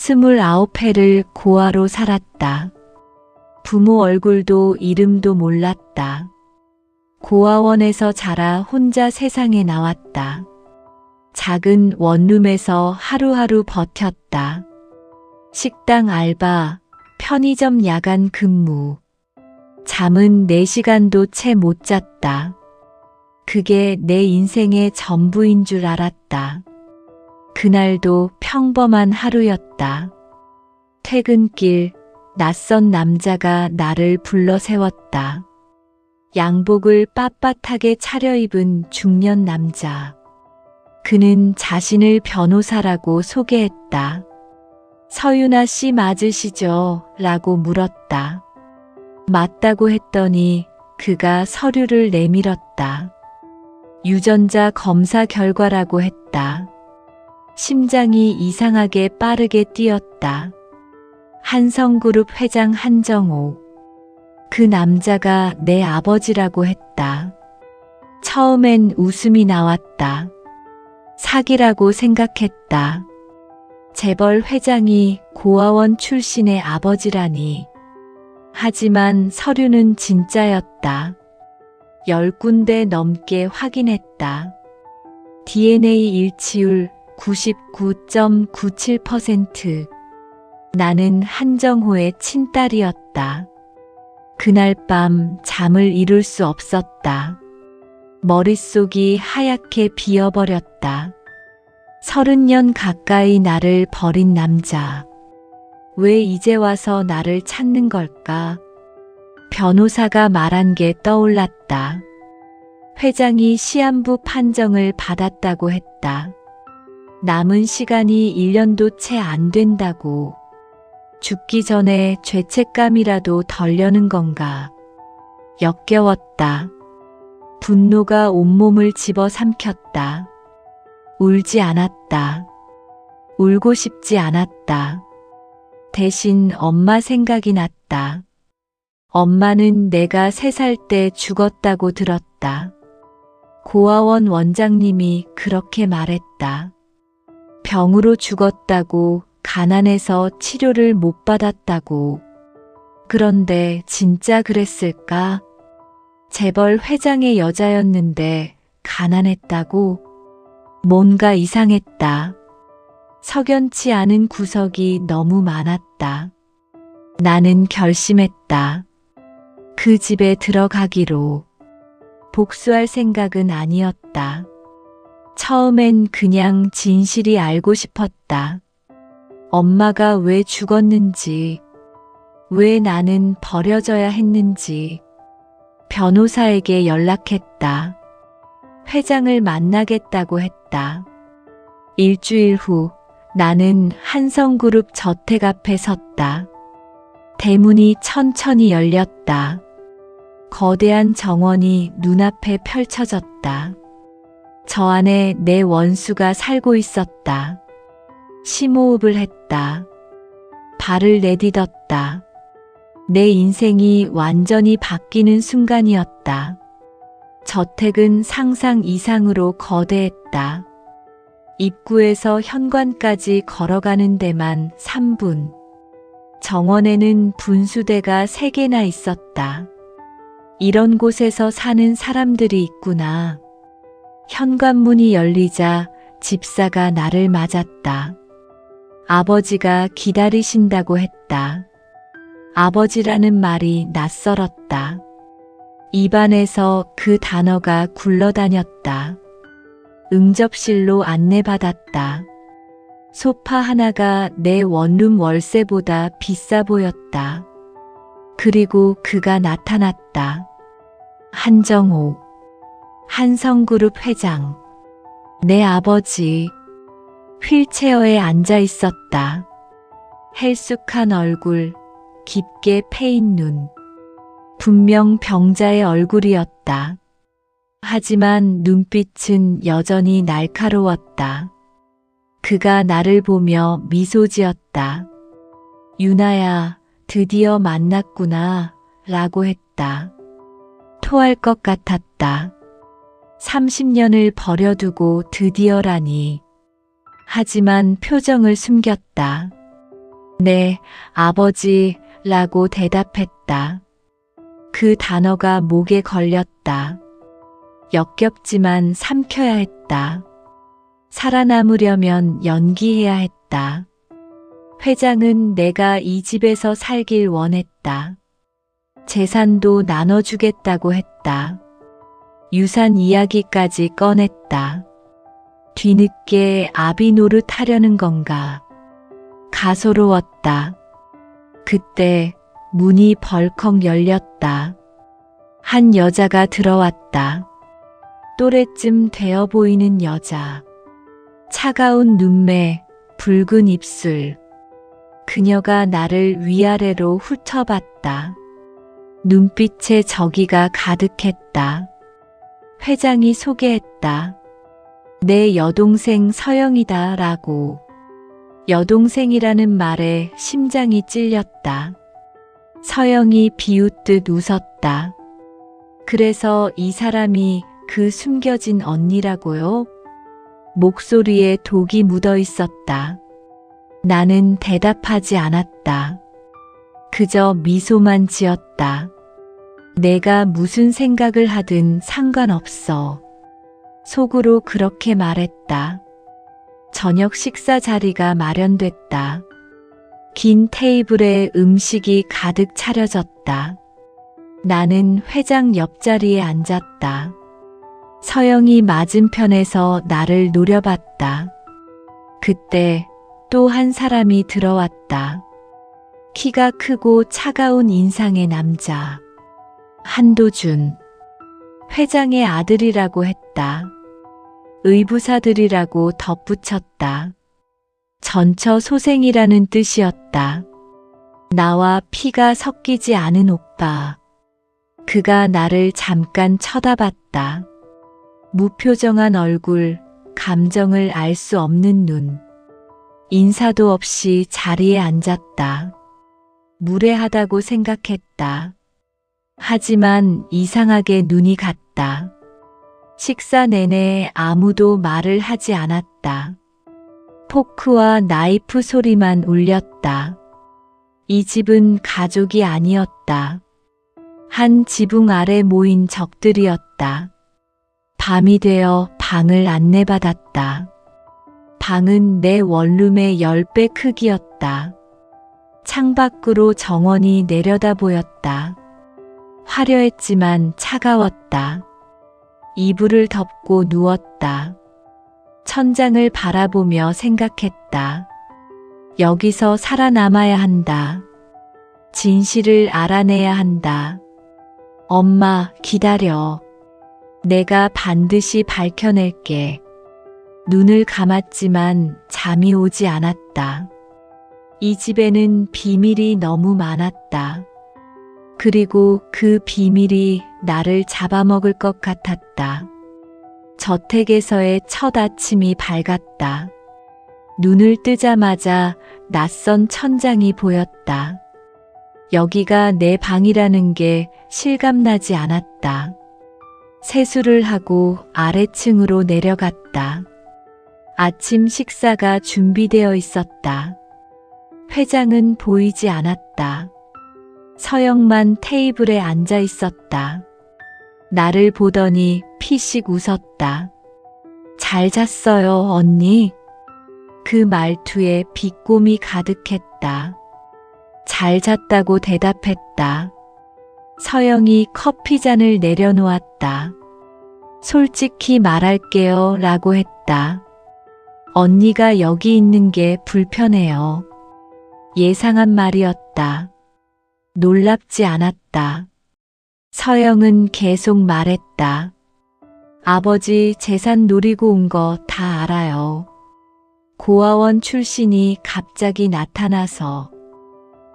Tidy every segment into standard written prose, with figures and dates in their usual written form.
29해를 고아로 살았다. 부모 얼굴도 이름도 몰랐다. 고아원에서 자라 혼자 세상에 나왔다. 작은 원룸에서 하루하루 버텼다. 식당 알바, 편의점 야간 근무. 잠은 4시간도 채 못 잤다. 그게 내 인생의 전부인 줄 알았다. 그날도 평범한 하루였다. 퇴근길, 낯선 남자가 나를 불러 세웠다. 양복을 빳빳하게 차려입은 중년 남자. 그는 자신을 변호사라고 소개했다. 서윤아 씨 맞으시죠? 라고 물었다. 맞다고 했더니 그가 서류를 내밀었다. 유전자 검사 결과라고 했다. 심장이 이상하게 빠르게 뛰었다. 한성그룹 회장 한정호. 그 남자가 내 아버지라고 했다. 처음엔 웃음이 나왔다. 사기라고 생각했다. 재벌 회장이 고아원 출신의 아버지라니. 하지만 서류는 진짜였다. 10군데 넘게 확인했다. DNA 일치율 99.97%. 나는 한정호의 친딸이었다. 그날 밤 잠을 이룰 수 없었다. 머릿속이 하얗게 비어버렸다. 30년 가까이 나를 버린 남자. 왜 이제 와서 나를 찾는 걸까? 변호사가 말한 게 떠올랐다. 회장이 시한부 판정을 받았다고 했다. 남은 시간이 1년도 채 안 된다고. 죽기 전에 죄책감이라도 덜려는 건가. 역겨웠다. 분노가 온몸을 집어삼켰다. 울지 않았다. 울고 싶지 않았다. 대신 엄마 생각이 났다. 엄마는 내가 3살 때 죽었다고 들었다. 고아원 원장님이 그렇게 말했다. 병으로 죽었다고, 가난해서 치료를 못 받았다고. 그런데 진짜 그랬을까? 재벌 회장의 여자였는데 가난했다고? 뭔가 이상했다. 석연치 않은 구석이 너무 많았다. 나는 결심했다. 그 집에 들어가기로. 복수할 생각은 아니었다. 처음엔 그냥 진실이 알고 싶었다. 엄마가 왜 죽었는지, 왜 나는 버려져야 했는지. 변호사에게 연락했다. 회장을 만나겠다고 했다. 일주일 후 나는 한성그룹 저택 앞에 섰다. 대문이 천천히 열렸다. 거대한 정원이 눈앞에 펼쳐졌다. 저 안에 내 원수가 살고 있었다. 심호흡을 했다. 발을 내딛었다. 내 인생이 완전히 바뀌는 순간이었다. 저택은 상상 이상으로 거대했다. 입구에서 현관까지 걸어가는 데만 3분. 정원에는 분수대가 3개나 있었다. 이런 곳에서 사는 사람들이 있구나. 현관문이 열리자 집사가 나를 맞았다. 아버지가 기다리신다고 했다. 아버지라는 말이 낯설었다. 입안에서 그 단어가 굴러다녔다. 응접실로 안내받았다. 소파 하나가 내 원룸 월세보다 비싸 보였다. 그리고 그가 나타났다. 한정호, 한성그룹 회장. 내 아버지. 휠체어에 앉아 있었다. 헬쑥한 얼굴, 깊게 패인 눈. 분명 병자의 얼굴이었다. 하지만 눈빛은 여전히 날카로웠다. 그가 나를 보며 미소 지었다. 유나야, 드디어 만났구나, 라고 했다. 토할 것 같았다. 30년을 버려두고 드디어라니. 하지만 표정을 숨겼다. 네, 아버지라고 대답했다. 그 단어가 목에 걸렸다. 역겹지만 삼켜야 했다. 살아남으려면 연기해야 했다. 회장은 내가 이 집에서 살길 원했다. 재산도 나눠주겠다고 했다. 유산 이야기까지 꺼냈다. 뒤늦게 아비 노릇하려는 건가? 가소로웠다. 그때 문이 벌컥 열렸다. 한 여자가 들어왔다. 또래쯤 되어 보이는 여자. 차가운 눈매, 붉은 입술. 그녀가 나를 위아래로 훑어봤다. 눈빛에 저기가 가득했다. 회장이 소개했다. 내 여동생 서영이다 라고. 여동생이라는 말에 심장이 찔렸다. 서영이 비웃듯 웃었다. 그래서 이 사람이 그 숨겨진 언니라고요? 목소리에 독이 묻어 있었다. 나는 대답하지 않았다. 그저 미소만 지었다. 내가 무슨 생각을 하든 상관없어. 속으로 그렇게 말했다. 저녁 식사 자리가 마련됐다. 긴 테이블에 음식이 가득 차려졌다. 나는 회장 옆자리에 앉았다. 서영이 맞은편에서 나를 노려봤다. 그때 또 한 사람이 들어왔다. 키가 크고 차가운 인상의 남자. 한도준. 회장의 아들이라고 했다. 의부사들이라고 덧붙였다. 전처소생이라는 뜻이었다. 나와 피가 섞이지 않은 오빠. 그가 나를 잠깐 쳐다봤다. 무표정한 얼굴, 감정을 알 수 없는 눈. 인사도 없이 자리에 앉았다. 무례하다고 생각했다. 하지만 이상하게 눈이 갔다. 식사 내내 아무도 말을 하지 않았다. 포크와 나이프 소리만 울렸다. 이 집은 가족이 아니었다. 한 지붕 아래 모인 적들이었다. 밤이 되어 방을 안내받았다. 방은 내 원룸의 10배 크기였다. 창밖으로 정원이 내려다 보였다. 화려했지만 차가웠다. 이불을 덮고 누웠다. 천장을 바라보며 생각했다. 여기서 살아남아야 한다. 진실을 알아내야 한다. 엄마, 기다려. 내가 반드시 밝혀낼게. 눈을 감았지만 잠이 오지 않았다. 이 집에는 비밀이 너무 많았다. 그리고 그 비밀이 나를 잡아먹을 것 같았다. 저택에서의 첫 아침이 밝았다. 눈을 뜨자마자 낯선 천장이 보였다. 여기가 내 방이라는 게 실감나지 않았다. 세수를 하고 아래층으로 내려갔다. 아침 식사가 준비되어 있었다. 회장은 보이지 않았다. 서영만 테이블에 앉아 있었다. 나를 보더니 피식 웃었다. 잘 잤어요, 언니. 그 말투에 비꼼이 가득했다. 잘 잤다고 대답했다. 서영이 커피잔을 내려놓았다. 솔직히 말할게요 라고 했다. 언니가 여기 있는 게 불편해요. 예상한 말이었다. 놀랍지 않았다. 서영은 계속 말했다. 아버지 재산 노리고 온 거 다 알아요. 고아원 출신이 갑자기 나타나서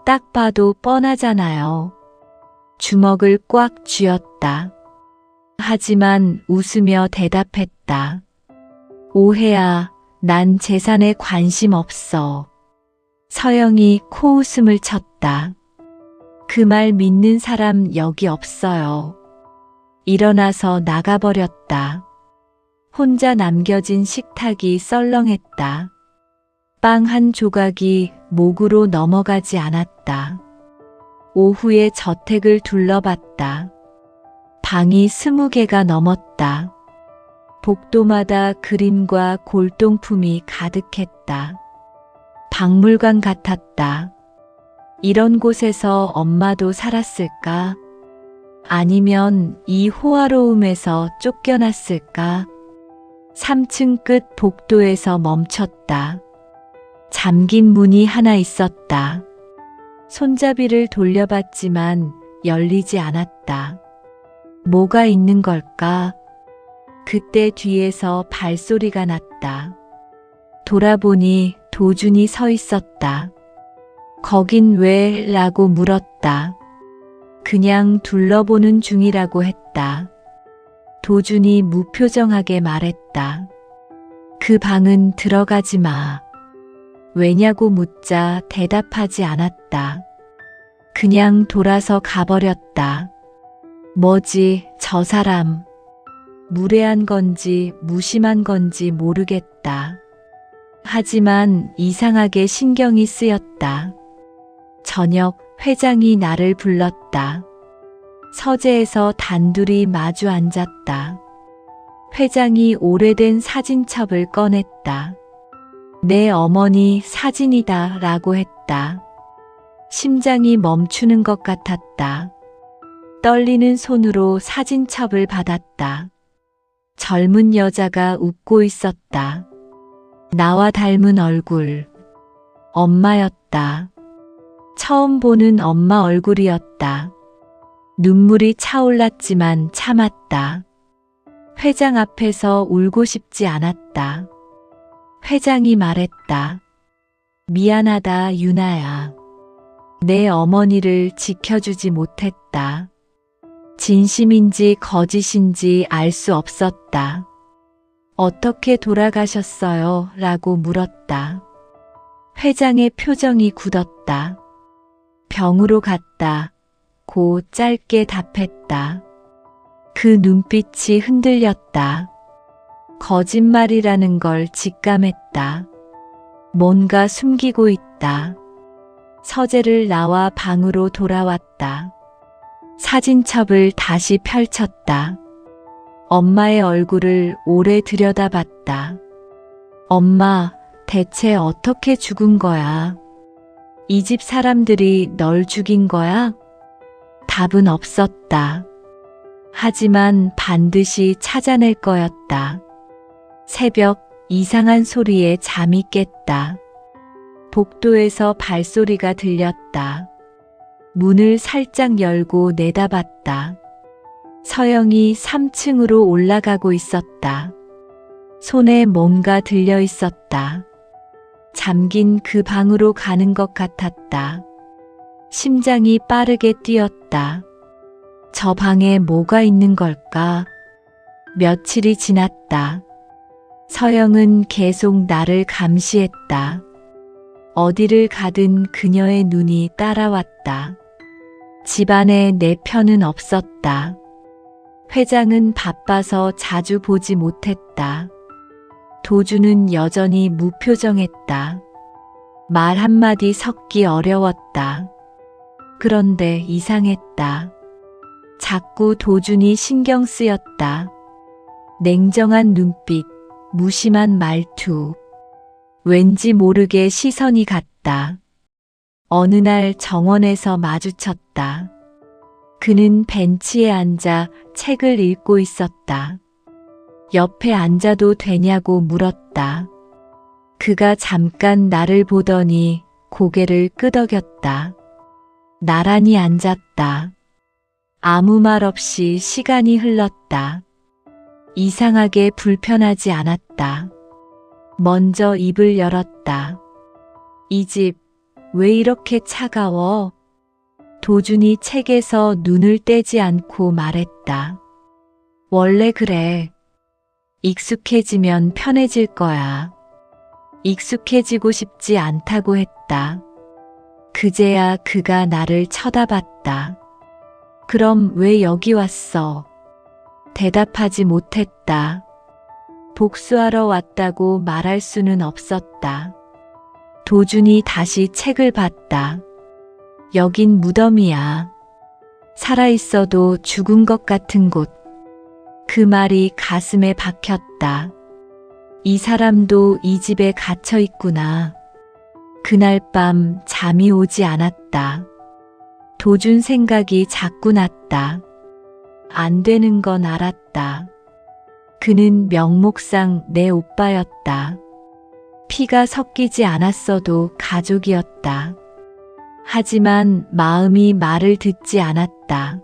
딱 봐도 뻔하잖아요. 주먹을 꽉 쥐었다. 하지만 웃으며 대답했다. 오해야, 난 재산에 관심 없어. 서영이 코웃음을 쳤다. 그 말 믿는 사람 여기 없어요. 일어나서 나가버렸다. 혼자 남겨진 식탁이 썰렁했다. 빵 한 조각이 목으로 넘어가지 않았다. 오후에 저택을 둘러봤다. 방이 20개가 넘었다. 복도마다 그림과 골동품이 가득했다. 박물관 같았다. 이런 곳에서 엄마도 살았을까? 아니면 이 호화로움에서 쫓겨났을까? 3층 끝 복도에서 멈췄다. 잠긴 문이 하나 있었다. 손잡이를 돌려봤지만 열리지 않았다. 뭐가 있는 걸까? 그때 뒤에서 발소리가 났다. 돌아보니 도준이 서 있었다. 거긴 왜? 라고 물었다. 그냥 둘러보는 중이라고 했다. 도준이 무표정하게 말했다. 그 방은 들어가지 마. 왜냐고 묻자 대답하지 않았다. 그냥 돌아서 가버렸다. 뭐지, 저 사람. 무례한 건지 무심한 건지 모르겠다. 하지만 이상하게 신경이 쓰였다. 저녁 회장이 나를 불렀다. 서재에서 단둘이 마주 앉았다. 회장이 오래된 사진첩을 꺼냈다. 내 어머니 사진이다 라고 했다. 심장이 멈추는 것 같았다. 떨리는 손으로 사진첩을 받았다. 젊은 여자가 웃고 있었다. 나와 닮은 얼굴. 엄마였다. 처음 보는 엄마 얼굴이었다. 눈물이 차올랐지만 참았다. 회장 앞에서 울고 싶지 않았다. 회장이 말했다. 미안하다, 유나야. 내 어머니를 지켜주지 못했다. 진심인지 거짓인지 알 수 없었다. 어떻게 돌아가셨어요? 라고 물었다. 회장의 표정이 굳었다. 병으로 갔다. 고 짧게 답했다. 그 눈빛이 흔들렸다. 거짓말이라는 걸 직감했다. 뭔가 숨기고 있다. 서재를 나와 방으로 돌아왔다. 사진첩을 다시 펼쳤다. 엄마의 얼굴을 오래 들여다봤다. 엄마, 대체 어떻게 죽은 거야? 이 집 사람들이 널 죽인 거야? 답은 없었다. 하지만 반드시 찾아낼 거였다. 새벽 이상한 소리에 잠이 깼다. 복도에서 발소리가 들렸다. 문을 살짝 열고 내다봤다. 서영이 3층으로 올라가고 있었다. 손에 뭔가 들려 있었다. 잠긴 그 방으로 가는 것 같았다. 심장이 빠르게 뛰었다. 저 방에 뭐가 있는 걸까? 며칠이 지났다. 서영은 계속 나를 감시했다. 어디를 가든 그녀의 눈이 따라왔다. 집안에 내 편은 없었다. 회장은 바빠서 자주 보지 못했다. 도주는 여전히 무표정했다. 말 한마디 섞기 어려웠다. 그런데 이상했다. 자꾸 도준이 신경 쓰였다. 냉정한 눈빛, 무심한 말투. 왠지 모르게 시선이 갔다. 어느 날 정원에서 마주쳤다. 그는 벤치에 앉아 책을 읽고 있었다. 옆에 앉아도 되냐고 물었다. 그가 잠깐 나를 보더니 고개를 끄덕였다. 나란히 앉았다. 아무 말 없이 시간이 흘렀다. 이상하게 불편하지 않았다. 먼저 입을 열었다. 이 집 왜 이렇게 차가워? 도준이 책에서 눈을 떼지 않고 말했다. 원래 그래. 익숙해지면 편해질 거야. 익숙해지고 싶지 않다고 했다. 그제야 그가 나를 쳐다봤다. 그럼 왜 여기 왔어? 대답하지 못했다. 복수하러 왔다고 말할 수는 없었다. 도준이 다시 책을 봤다. 여긴 무덤이야. 살아있어도 죽은 것 같은 곳. 그 말이 가슴에 박혔다. 이 사람도 이 집에 갇혀 있구나. 그날 밤 잠이 오지 않았다. 도준 생각이 자꾸 났다. 안 되는 건 알았다. 그는 명목상 내 오빠였다. 피가 섞이지 않았어도 가족이었다. 하지만 마음이 말을 듣지 않았다.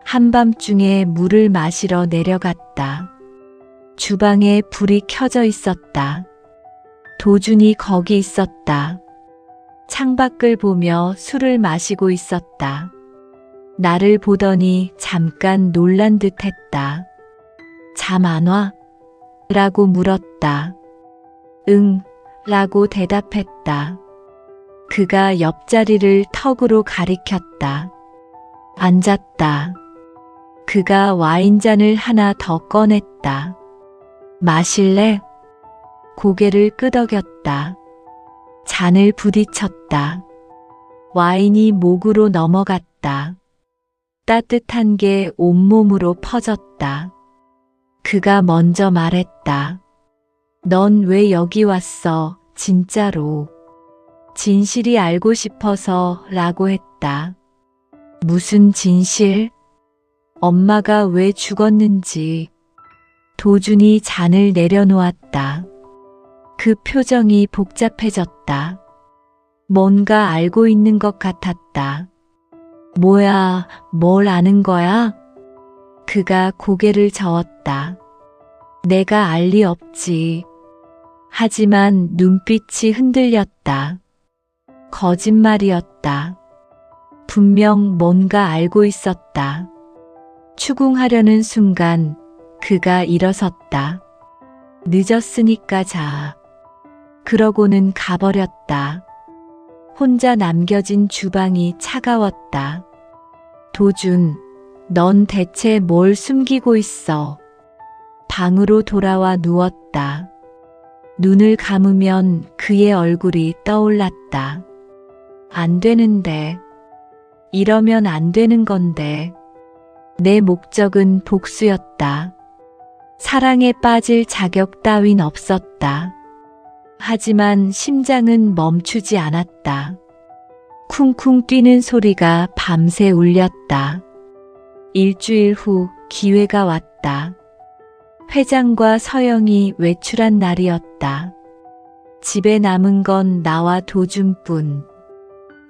한밤중에 물을 마시러 내려갔다. 주방에 불이 켜져 있었다. 도준이 거기 있었다. 창밖을 보며 술을 마시고 있었다. 나를 보더니 잠깐 놀란 듯 했다. 잠 안 와? 라고 물었다. 응, 라고 대답했다. 그가 옆자리를 턱으로 가리켰다. 앉았다. 그가 와인잔을 하나 더 꺼냈다. 마실래? 고개를 끄덕였다. 잔을 부딪혔다. 와인이 목으로 넘어갔다. 따뜻한 게 온몸으로 퍼졌다. 그가 먼저 말했다. 넌 왜 여기 왔어, 진짜로. 진실이 알고 싶어서 라고 했다. 무슨 진실? 엄마가 왜 죽었는지. 도준이 잔을 내려놓았다. 그 표정이 복잡해졌다. 뭔가 알고 있는 것 같았다. 뭐야, 뭘 아는 거야? 그가 고개를 저었다. 내가 알 리 없지. 하지만 눈빛이 흔들렸다. 거짓말이었다. 분명 뭔가 알고 있었다. 추궁하려는 순간 그가 일어섰다. 늦었으니까 자. 그러고는 가버렸다. 혼자 남겨진 주방이 차가웠다. 도준, 넌 대체 뭘 숨기고 있어? 방으로 돌아와 누웠다. 눈을 감으면 그의 얼굴이 떠올랐다. 안 되는데. 이러면 안 되는 건데. 내 목적은 복수였다. 사랑에 빠질 자격 따윈 없었다. 하지만 심장은 멈추지 않았다. 쿵쿵 뛰는 소리가 밤새 울렸다. 일주일 후 기회가 왔다. 회장과 서영이 외출한 날이었다. 집에 남은 건 나와 도준뿐.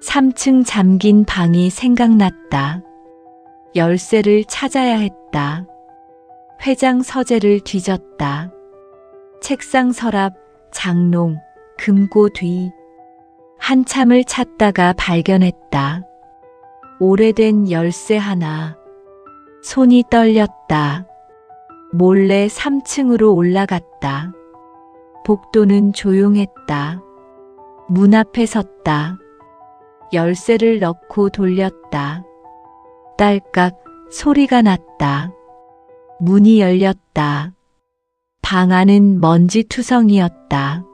3층 잠긴 방이 생각났다. 열쇠를 찾아야 했다. 회장 서재를 뒤졌다. 책상 서랍, 장롱, 금고 뒤. 한참을 찾다가 발견했다. 오래된 열쇠 하나. 손이 떨렸다. 몰래 3층으로 올라갔다. 복도는 조용했다. 문 앞에 섰다. 열쇠를 넣고 돌렸다. 딸깍 소리가 났다. 문이 열렸다. 방 안은 먼지투성이었다.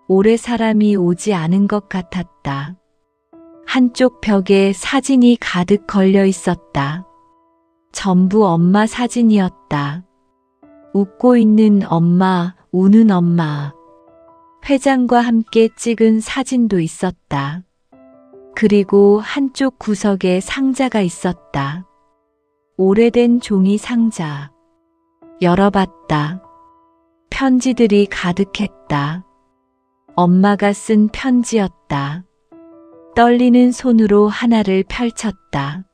오래 사람이 오지 않은 것 같았다. 한쪽 벽에 사진이 가득 걸려 있었다. 전부 엄마 사진이었다. 웃고 있는 엄마, 우는 엄마. 회장과 함께 찍은 사진도 있었다. 그리고 한쪽 구석에 상자가 있었다. 오래된 종이 상자. 열어봤다. 편지들이 가득했다. 엄마가 쓴 편지였다. 떨리는 손으로 하나를 펼쳤다.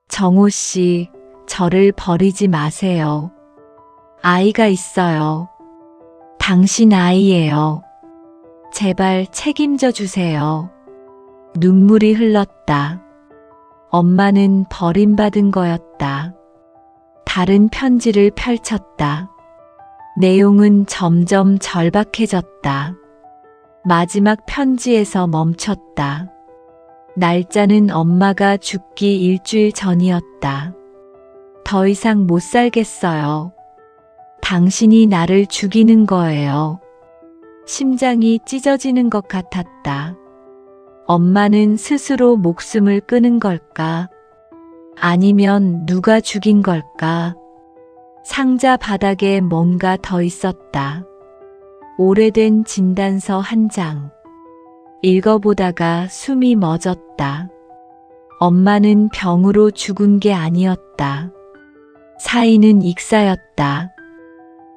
정호 씨, 저를 버리지 마세요. 아이가 있어요. 당신 아이예요. 제발 책임져 주세요. 눈물이 흘렀다. 엄마는 버림받은 거였다. 다른 편지를 펼쳤다. 내용은 점점 절박해졌다. 마지막 편지에서 멈췄다. 날짜는 엄마가 죽기 일주일 전이었다. 더 이상 못 살겠어요. 당신이 나를 죽이는 거예요. 심장이 찢어지는 것 같았다. 엄마는 스스로 목숨을 끊은 걸까? 아니면 누가 죽인 걸까? 상자 바닥에 뭔가 더 있었다. 오래된 진단서 한 장. 읽어보다가 숨이 멎었다. 엄마는 병으로 죽은 게 아니었다. 사인은 익사였다.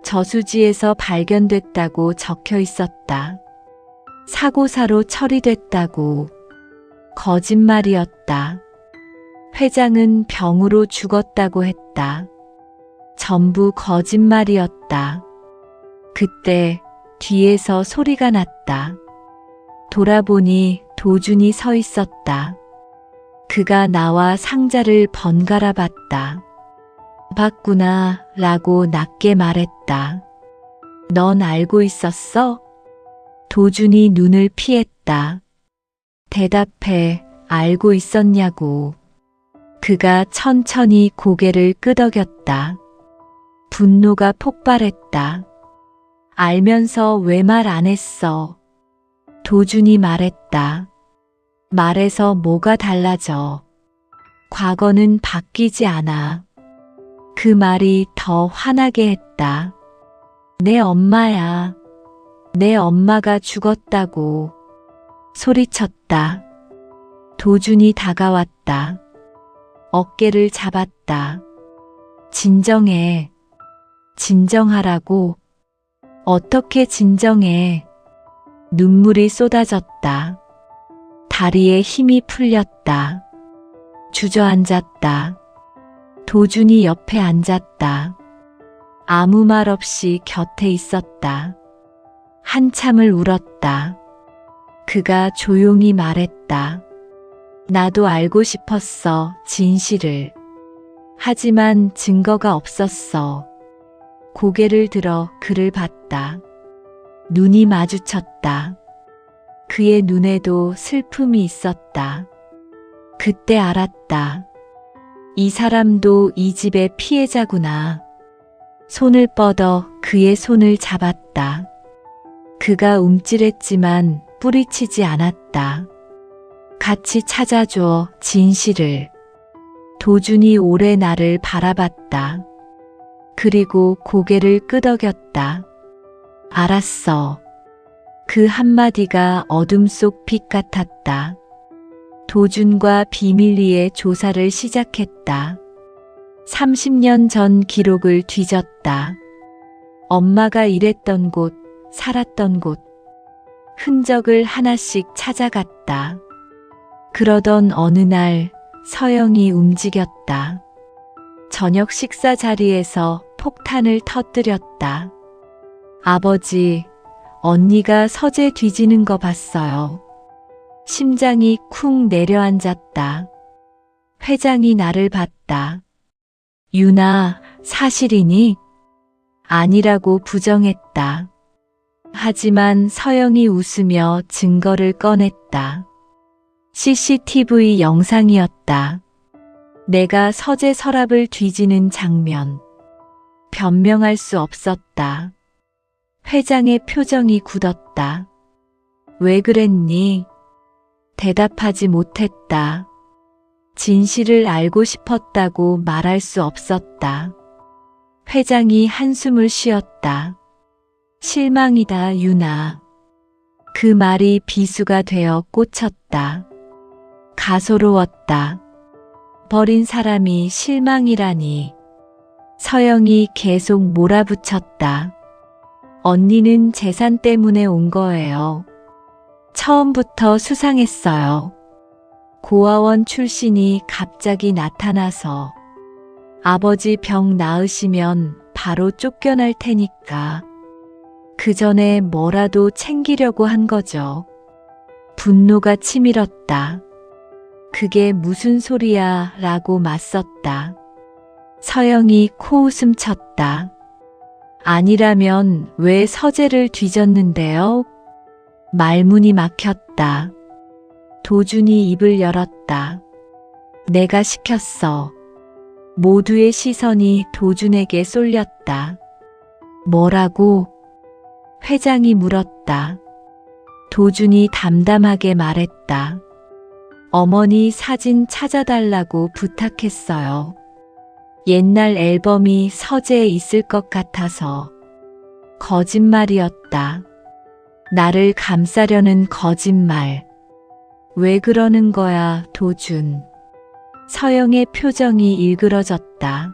저수지에서 발견됐다고 적혀 있었다. 사고사로 처리됐다고. 거짓말이었다. 회장은 병으로 죽었다고 했다. 전부 거짓말이었다. 그때 뒤에서 소리가 났다. 돌아보니 도준이 서 있었다. 그가 나와 상자를 번갈아 봤다. 봤구나 라고 낮게 말했다. 넌 알고 있었어? 도준이 눈을 피했다. 대답해, 알고 있었냐고. 그가 천천히 고개를 끄덕였다. 분노가 폭발했다. 알면서 왜 말 안 했어? 도준이 말했다. 말해서 뭐가 달라져? 과거는 바뀌지 않아. 그 말이 더 화나게 했다. 내 엄마야. 내 엄마가 죽었다고. 소리쳤다. 도준이 다가왔다. 어깨를 잡았다. 진정해. 진정하라고. 어떻게 진정해. 눈물이 쏟아졌다. 다리에 힘이 풀렸다. 주저앉았다. 도준이 옆에 앉았다. 아무 말 없이 곁에 있었다. 한참을 울었다. 그가 조용히 말했다. 나도 알고 싶었어, 진실을. 하지만 증거가 없었어. 고개를 들어 그를 봤다. 눈이 마주쳤다. 그의 눈에도 슬픔이 있었다. 그때 알았다. 이 사람도 이 집의 피해자구나. 손을 뻗어 그의 손을 잡았다. 그가 움찔했지만 뿌리치지 않았다. 같이 찾아줘, 진실을. 도준이 오래 나를 바라봤다. 그리고 고개를 끄덕였다. 알았어. 그 한마디가 어둠 속 빛 같았다. 도준과 비밀리에 조사를 시작했다. 30년 전 기록을 뒤졌다. 엄마가 일했던 곳, 살았던 곳, 흔적을 하나씩 찾아갔다. 그러던 어느 날 서영이 움직였다. 저녁 식사 자리에서 폭탄을 터뜨렸다. 아버지, 언니가 서재 뒤지는 거 봤어요. 심장이 쿵 내려앉았다. 회장이 나를 봤다. 유나, 사실이니? 아니라고 부정했다. 하지만 서영이 웃으며 증거를 꺼냈다. CCTV 영상이었다. 내가 서재 서랍을 뒤지는 장면. 변명할 수 없었다. 회장의 표정이 굳었다. 왜 그랬니? 대답하지 못했다. 진실을 알고 싶었다고 말할 수 없었다. 회장이 한숨을 쉬었다. 실망이다, 유나. 그 말이 비수가 되어 꽂혔다. 가소로웠다. 버린 사람이 실망이라니. 서영이 계속 몰아붙였다. 언니는 재산 때문에 온 거예요. 처음부터 수상했어요. 고아원 출신이 갑자기 나타나서 아버지 병 나으시면 바로 쫓겨날 테니까 그 전에 뭐라도 챙기려고 한 거죠. 분노가 치밀었다. 그게 무슨 소리야 라고 맞섰다. 서영이 코웃음 쳤다. 아니라면 왜 서재를 뒤졌는데요? 말문이 막혔다. 도준이 입을 열었다. 내가 시켰어. 모두의 시선이 도준에게 쏠렸다. 뭐라고? 회장이 물었다. 도준이 담담하게 말했다. 어머니 사진 찾아달라고 부탁했어요. 옛날 앨범이 서재에 있을 것 같아서. 거짓말이었다. 나를 감싸려는 거짓말. 왜 그러는 거야, 도준. 서영의 표정이 일그러졌다.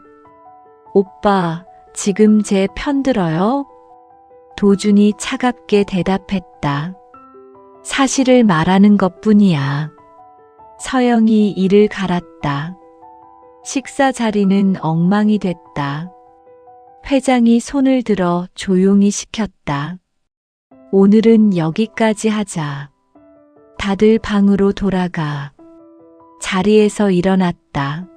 오빠, 지금 제 편 들어요? 도준이 차갑게 대답했다. 사실을 말하는 것뿐이야. 서영이 이를 갈았다. 식사 자리는 엉망이 됐다. 회장이 손을 들어 조용히 시켰다. 오늘은 여기까지 하자. 다들 방으로 돌아가. 자리에서 일어났다.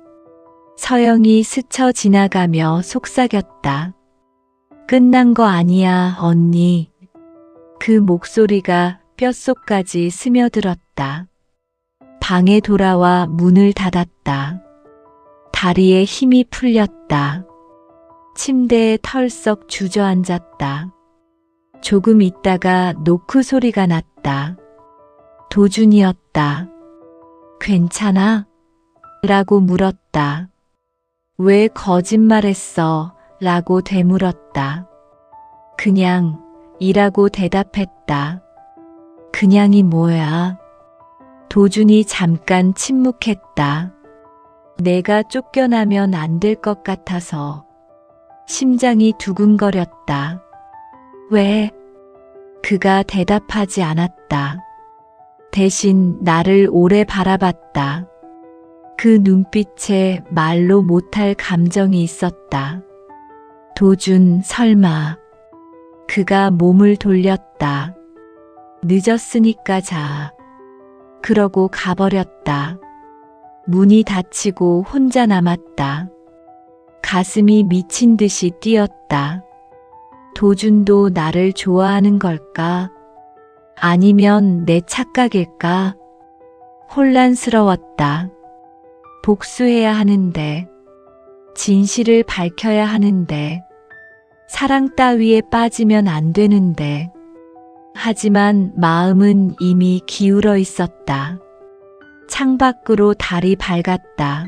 서영이 스쳐 지나가며 속삭였다. 끝난 거 아니야, 언니. 그 목소리가 뼛속까지 스며들었다. 방에 돌아와 문을 닫았다. 다리에 힘이 풀렸다. 침대에 털썩 주저앉았다. 조금 있다가 노크 소리가 났다. 도준이었다. 괜찮아? 라고 물었다. 왜 거짓말했어? 라고 되물었다. 그냥 이라고 대답했다. 그냥이 뭐야? 도준이 잠깐 침묵했다. 내가 쫓겨나면 안 될 것 같아서. 심장이 두근거렸다. 왜? 그가 대답하지 않았다. 대신 나를 오래 바라봤다. 그 눈빛에 말로 못할 감정이 있었다. 도준, 설마. 그가 몸을 돌렸다. 늦었으니까 자. 그러고 가버렸다. 문이 닫히고 혼자 남았다. 가슴이 미친 듯이 뛰었다. 도준도 나를 좋아하는 걸까? 아니면 내 착각일까? 혼란스러웠다. 복수해야 하는데, 진실을 밝혀야 하는데, 사랑 따위에 빠지면 안 되는데, 하지만 마음은 이미 기울어 있었다. 창밖으로 달이 밝았다.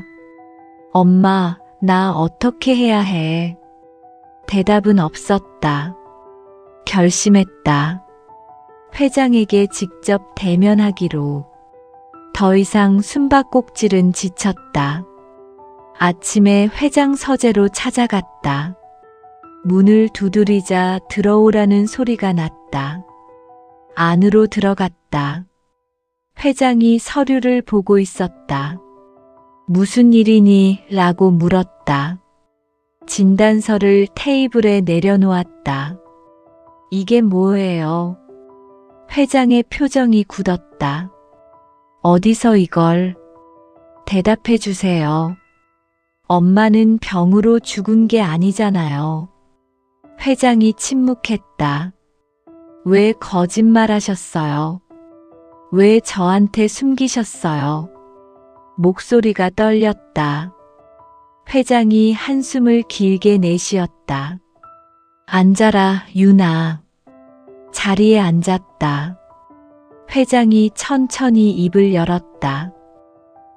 엄마, 나 어떻게 해야 해? 대답은 없었다. 결심했다. 회장에게 직접 대면하기로. 더 이상 숨바꼭질은 지쳤다. 아침에 회장 서재로 찾아갔다. 문을 두드리자 들어오라는 소리가 났다. 안으로 들어갔다. 회장이 서류를 보고 있었다. 무슨 일이니? 라고 물었다. 진단서를 테이블에 내려놓았다. 이게 뭐예요? 회장의 표정이 굳었다. 어디서 이걸? 대답해 주세요. 엄마는 병으로 죽은 게 아니잖아요. 회장이 침묵했다. 왜 거짓말하셨어요? 왜 저한테 숨기셨어요? 목소리가 떨렸다. 회장이 한숨을 길게 내쉬었다. 앉아라, 유나. 자리에 앉았다. 회장이 천천히 입을 열었다.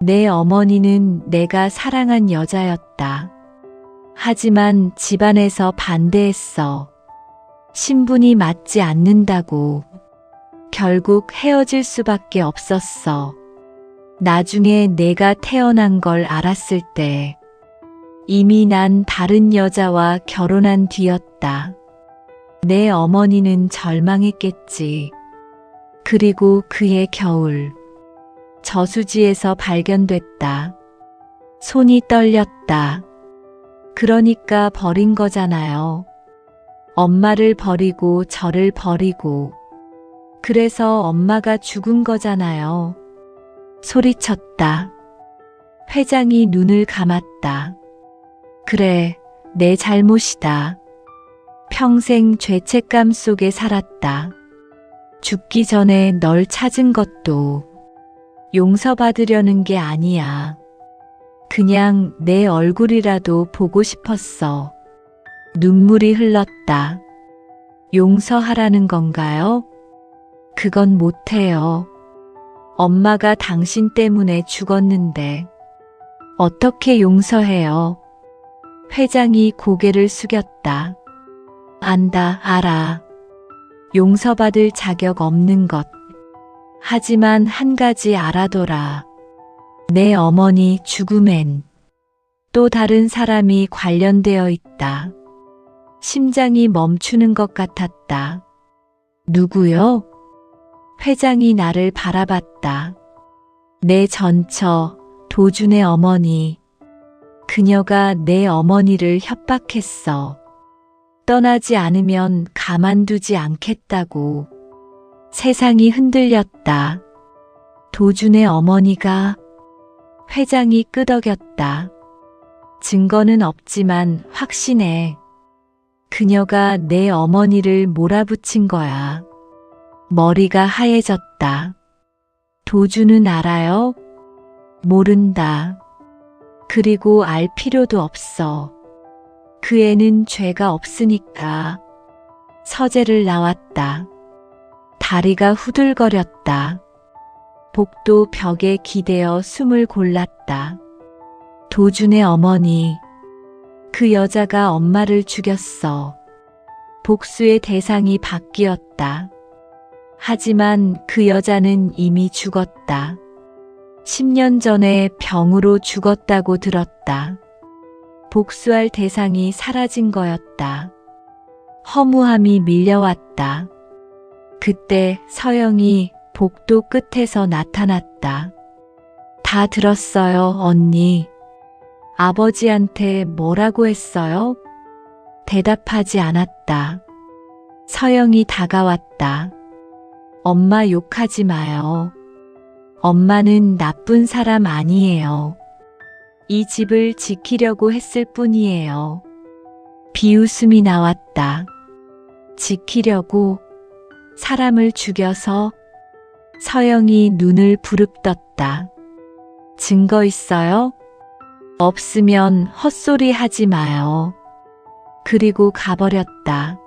내 어머니는 내가 사랑한 여자였다. 하지만 집안에서 반대했어. 신분이 맞지 않는다고. 결국 헤어질 수밖에 없었어. 나중에 내가 태어난 걸 알았을 때 이미 난 다른 여자와 결혼한 뒤였다. 내 어머니는 절망했겠지. 그리고 그해 겨울 저수지에서 발견됐다. 손이 떨렸다. 그러니까 버린 거잖아요. 엄마를 버리고 저를 버리고. 그래서 엄마가 죽은 거잖아요. 소리쳤다. 회장이 눈을 감았다. 그래, 내 잘못이다. 평생 죄책감 속에 살았다. 죽기 전에 널 찾은 것도 용서받으려는 게 아니야. 그냥 내 얼굴이라도 보고 싶었어. 눈물이 흘렀다. 용서하라는 건가요? 그건 못해요. 엄마가 당신 때문에 죽었는데 어떻게 용서해요? 회장이 고개를 숙였다. 안다, 알아. 용서받을 자격 없는 것. 하지만 한 가지 알아둬라. 내 어머니 죽음엔 또 다른 사람이 관련되어 있다. 심장이 멈추는 것 같았다. 누구요? 회장이 나를 바라봤다. 내 전처, 도준의 어머니. 그녀가 내 어머니를 협박했어. 떠나지 않으면 가만두지 않겠다고. 세상이 흔들렸다. 도준의 어머니가. 회장이 끄덕였다. 증거는 없지만 확신해. 그녀가 내 어머니를 몰아붙인 거야. 머리가 하얘졌다. 도준은 알아요? 모른다. 그리고 알 필요도 없어. 그 애는 죄가 없으니까. 서재를 나왔다. 다리가 후들거렸다. 복도 벽에 기대어 숨을 골랐다. 도준의 어머니. 그 여자가 엄마를 죽였어. 복수의 대상이 바뀌었다. 하지만 그 여자는 이미 죽었다. 10년 전에 병으로 죽었다고 들었다. 복수할 대상이 사라진 거였다. 허무함이 밀려왔다. 그때 서영이 복도 끝에서 나타났다. 다 들었어요, 언니. 아버지한테 뭐라고 했어요? 대답하지 않았다. 서영이 다가왔다. 엄마 욕하지 마요. 엄마는 나쁜 사람 아니에요. 이 집을 지키려고 했을 뿐이에요. 비웃음이 나왔다. 지키려고 사람을 죽여서. 서영이 눈을 부릅떴다. 증거 있어요? 없으면 헛소리 하지 마요. 그리고 가버렸다.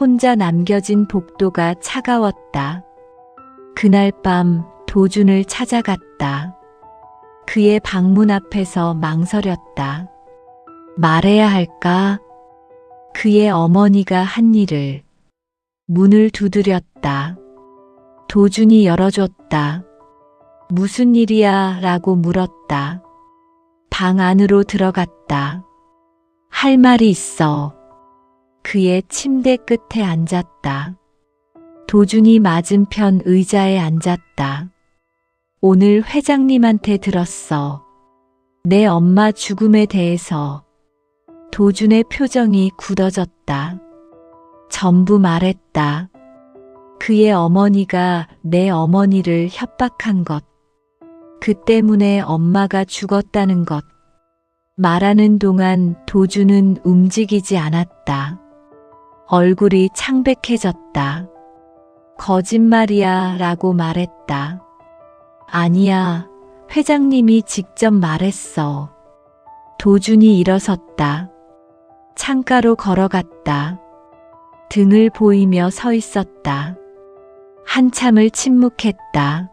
혼자 남겨진 복도가 차가웠다. 그날 밤 도준을 찾아갔다. 그의 방문 앞에서 망설였다. 말해야 할까? 그의 어머니가 한 일을. 문을 두드렸다. 도준이 열어줬다. 무슨 일이야? 라고 물었다. 방 안으로 들어갔다. 할 말이 있어. 그의 침대 끝에 앉았다. 도준이 맞은편 의자에 앉았다. 오늘 회장님한테 들었어. 내 엄마 죽음에 대해서. 도준의 표정이 굳어졌다. 전부 말했다. 그의 어머니가 내 어머니를 협박한 것. 그 때문에 엄마가 죽었다는 것. 말하는 동안 도준은 움직이지 않았다. 얼굴이 창백해졌다. 거짓말이야 라고 말했다. 아니야, 회장님이 직접 말했어. 도준이 일어섰다. 창가로 걸어갔다. 등을 보이며 서 있었다. 한참을 침묵했다.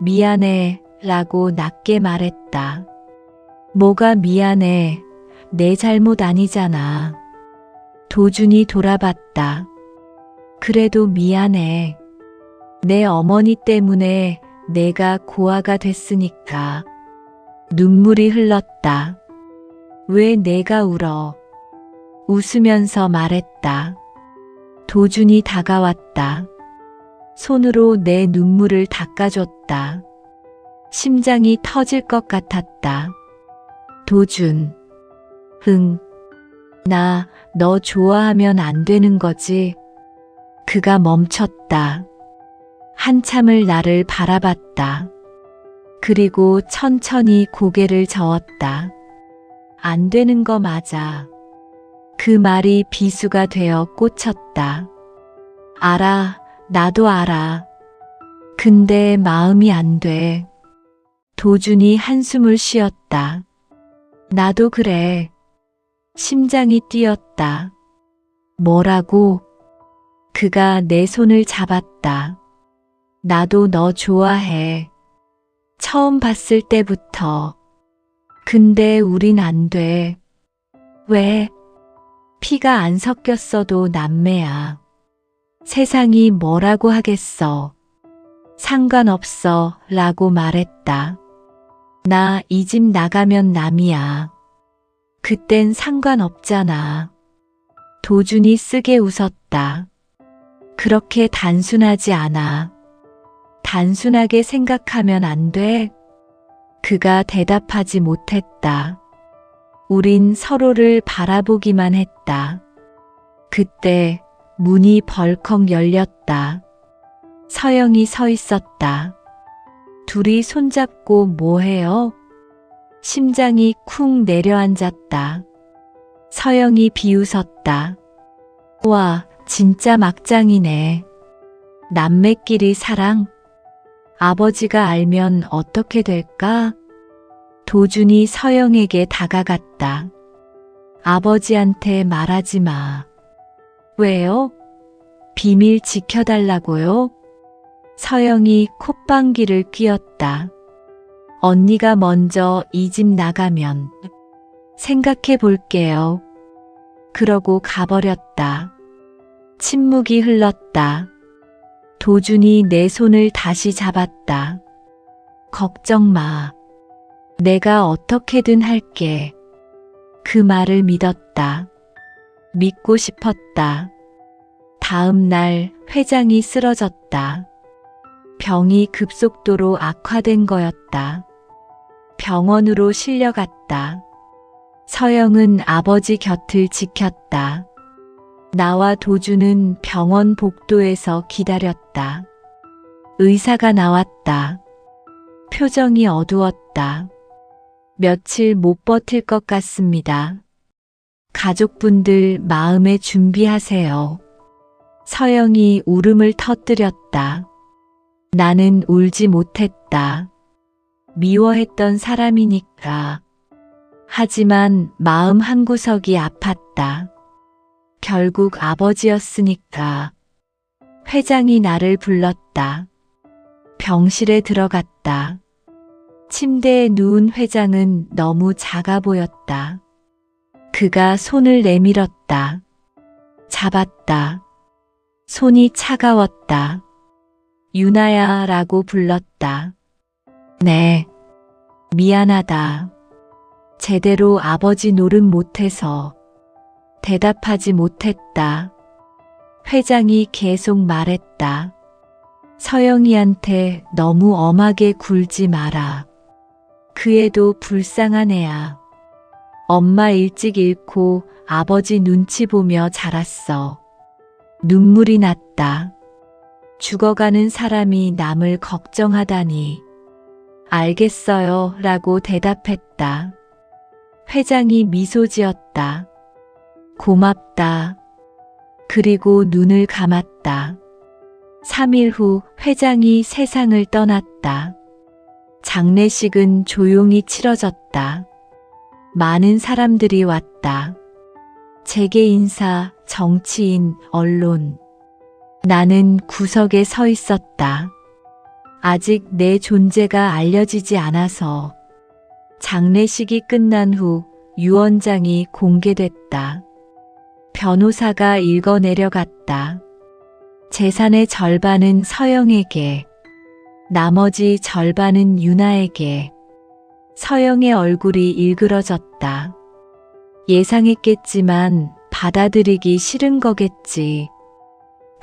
미안해 라고 낮게 말했다. 뭐가 미안해. 내 잘못 아니잖아. 도준이 돌아봤다. 그래도 미안해. 내 어머니 때문에 내가 고아가 됐으니까. 눈물이 흘렀다. 왜 내가 울어? 웃으면서 말했다. 도준이 다가왔다. 손으로 내 눈물을 닦아줬다. 심장이 터질 것 같았다. 도준. 응. 나 너 좋아하면 안 되는 거지? 그가 멈췄다. 한참을 나를 바라봤다. 그리고 천천히 고개를 저었다. 안 되는 거 맞아. 그 말이 비수가 되어 꽂혔다. 알아, 나도 알아. 근데 마음이 안 돼. 도준이 한숨을 쉬었다. 나도 그래. 심장이 뛰었다. 뭐라고? 그가 내 손을 잡았다. 나도 너 좋아해. 처음 봤을 때부터. 근데 우린 안 돼. 왜? 피가 안 섞였어도 남매야. 세상이 뭐라고 하겠어. 상관없어 라고 말했다. 나 이 집 나가면 남이야. 그땐 상관없잖아. 도준이 쓰게 웃었다. 그렇게 단순하지 않아. 단순하게 생각하면 안 돼? 그가 대답하지 못했다. 우린 서로를 바라보기만 했다. 그때 문이 벌컥 열렸다. 서영이 서 있었다. 둘이 손잡고 뭐해요? 심장이 쿵 내려앉았다. 서영이 비웃었다. 와, 진짜 막장이네. 남매끼리 사랑? 아버지가 알면 어떻게 될까? 도준이 서영에게 다가갔다. 아버지한테 말하지 마. 왜요? 비밀 지켜달라고요? 서영이 콧방귀를 뀌었다. 언니가 먼저 이 집 나가면 생각해 볼게요. 그러고 가버렸다. 침묵이 흘렀다. 도준이 내 손을 다시 잡았다. 걱정 마. 내가 어떻게든 할게. 그 말을 믿었다. 믿고 싶었다. 다음 날 회장이 쓰러졌다. 병이 급속도로 악화된 거였다. 병원으로 실려갔다. 서영은 아버지 곁을 지켰다. 나와 도준은 병원 복도에서 기다렸다. 의사가 나왔다. 표정이 어두웠다. 며칠 못 버틸 것 같습니다. 가족분들 마음에 준비하세요. 서영이 울음을 터뜨렸다. 나는 울지 못했다. 미워했던 사람이니까. 하지만 마음 한구석이 아팠다. 결국 아버지였으니까. 회장이 나를 불렀다. 병실에 들어갔다. 침대에 누운 회장은 너무 작아 보였다. 그가 손을 내밀었다. 잡았다. 손이 차가웠다. 유나야 라고 불렀다. 네. 미안하다. 제대로 아버지 노릇 못해서. 대답하지 못했다. 회장이 계속 말했다. 서영이한테 너무 엄하게 굴지 마라. 그 애도 불쌍한 애야. 엄마 일찍 잃고 아버지 눈치 보며 자랐어. 눈물이 났다. 죽어가는 사람이 남을 걱정하다니. 알겠어요 라고 대답했다. 회장이 미소 지었다. 고맙다. 그리고 눈을 감았다. 3일 후 회장이 세상을 떠났다. 장례식은 조용히 치러졌다. 많은 사람들이 왔다. 재계 인사, 정치인, 언론. 나는 구석에 서 있었다. 아직 내 존재가 알려지지 않아서. 장례식이 끝난 후 유언장이 공개됐다. 변호사가 읽어 내려갔다. 재산의 절반은 서영에게, 나머지 절반은 유나에게. 서영의 얼굴이 일그러졌다. 예상했겠지만 받아들이기 싫은 거겠지.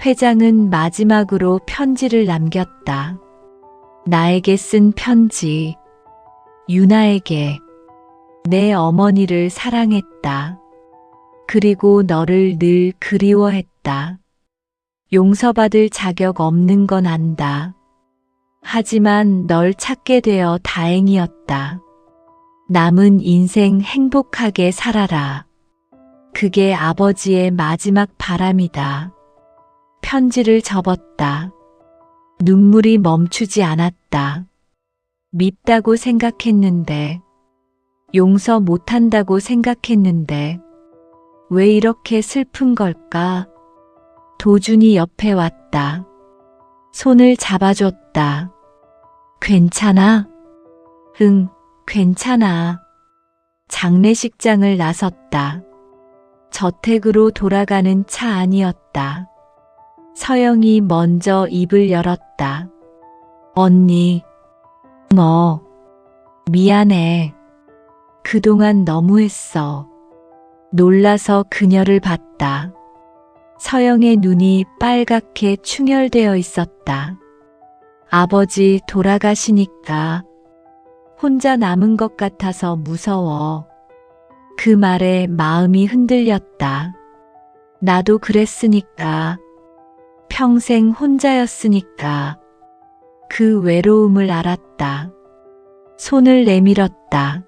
회장은 마지막으로 편지를 남겼다. 나에게 쓴 편지. 유나에게. 내 어머니를 사랑했다. 그리고 너를 늘 그리워했다. 용서받을 자격 없는 건 안다. 하지만 널 찾게 되어 다행이었다. 남은 인생 행복하게 살아라. 그게 아버지의 마지막 바람이다. 편지를 접었다. 눈물이 멈추지 않았다. 밉다고 생각했는데, 용서 못한다고 생각했는데, 왜 이렇게 슬픈 걸까? 도준이 옆에 왔다. 손을 잡아줬다. 괜찮아? 응, 괜찮아. 장례식장을 나섰다. 저택으로 돌아가는 차 안이었다. 서영이 먼저 입을 열었다. 언니, 미안해. 그동안 너무했어. 놀라서 그녀를 봤다. 서영의 눈이 빨갛게 충혈되어 있었다. 아버지 돌아가시니까 혼자 남은 것 같아서 무서워. 그 말에 마음이 흔들렸다. 나도 그랬으니까. 평생 혼자였으니까. 그 외로움을 알았다. 손을 내밀었다.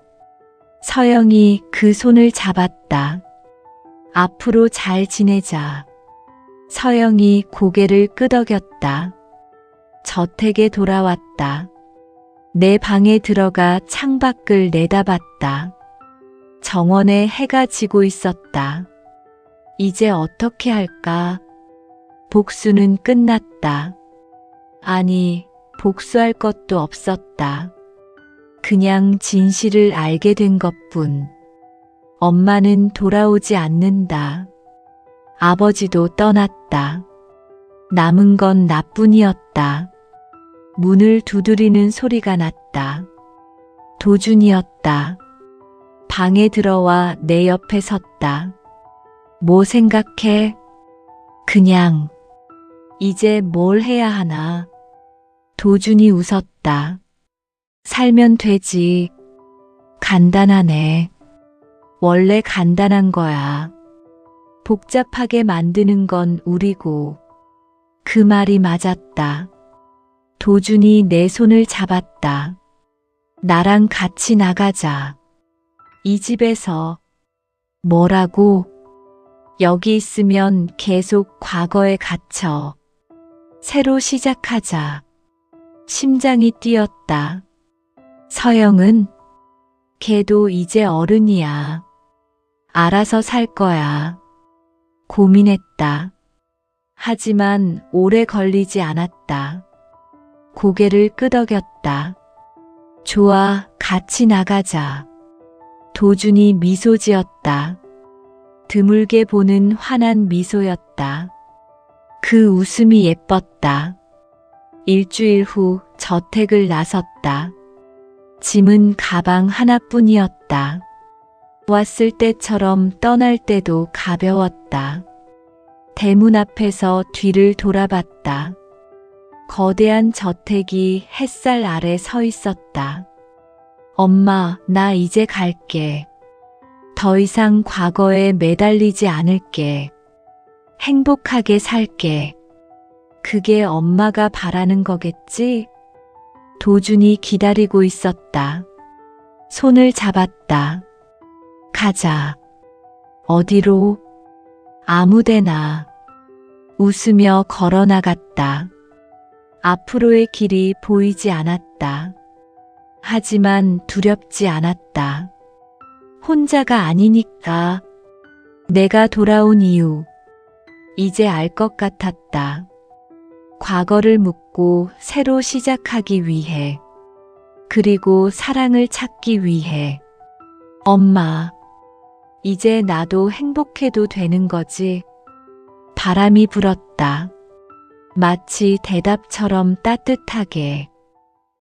서영이 그 손을 잡았다. 앞으로 잘 지내자. 서영이 고개를 끄덕였다. 저택에 돌아왔다. 내 방에 들어가 창밖을 내다봤다. 정원에 해가 지고 있었다. 이제 어떻게 할까? 복수는 끝났다. 아니, 복수할 것도 없었다. 그냥 진실을 알게 된 것뿐. 엄마는 돌아오지 않는다. 아버지도 떠났다. 남은 건 나뿐이었다. 문을 두드리는 소리가 났다. 도준이었다. 방에 들어와 내 옆에 섰다. 뭐 생각해? 그냥. 이제 뭘 해야 하나? 도준이 웃었다. 살면 되지. 간단하네. 원래 간단한 거야. 복잡하게 만드는 건 우리고. 그 말이 맞았다. 도준이 내 손을 잡았다. 나랑 같이 나가자. 이 집에서. 뭐라고? 여기 있으면 계속 과거에 갇혀. 새로 시작하자. 심장이 뛰었다. 서영은? 걔도 이제 어른이야. 알아서 살 거야. 고민했다. 하지만 오래 걸리지 않았다. 고개를 끄덕였다. 좋아, 같이 나가자. 도준이 미소 지었다. 드물게 보는 환한 미소였다. 그 웃음이 예뻤다. 일주일 후 저택을 나섰다. 짐은 가방 하나뿐이었다. 왔을 때처럼 떠날 때도 가벼웠다. 대문 앞에서 뒤를 돌아봤다. 거대한 저택이 햇살 아래 서 있었다. 엄마, 나 이제 갈게. 더 이상 과거에 매달리지 않을게. 행복하게 살게. 그게 엄마가 바라는 거겠지? 도준이 기다리고 있었다. 손을 잡았다. 가자. 어디로? 아무데나. 웃으며 걸어 나갔다. 앞으로의 길이 보이지 않았다. 하지만 두렵지 않았다. 혼자가 아니니까. 내가 돌아온 이유. 이제 알 것 같았다. 과거를 묻고 새로 시작하기 위해. 그리고 사랑을 찾기 위해. 엄마, 이제 나도 행복해도 되는 거지? 바람이 불었다. 마치 대답처럼 따뜻하게.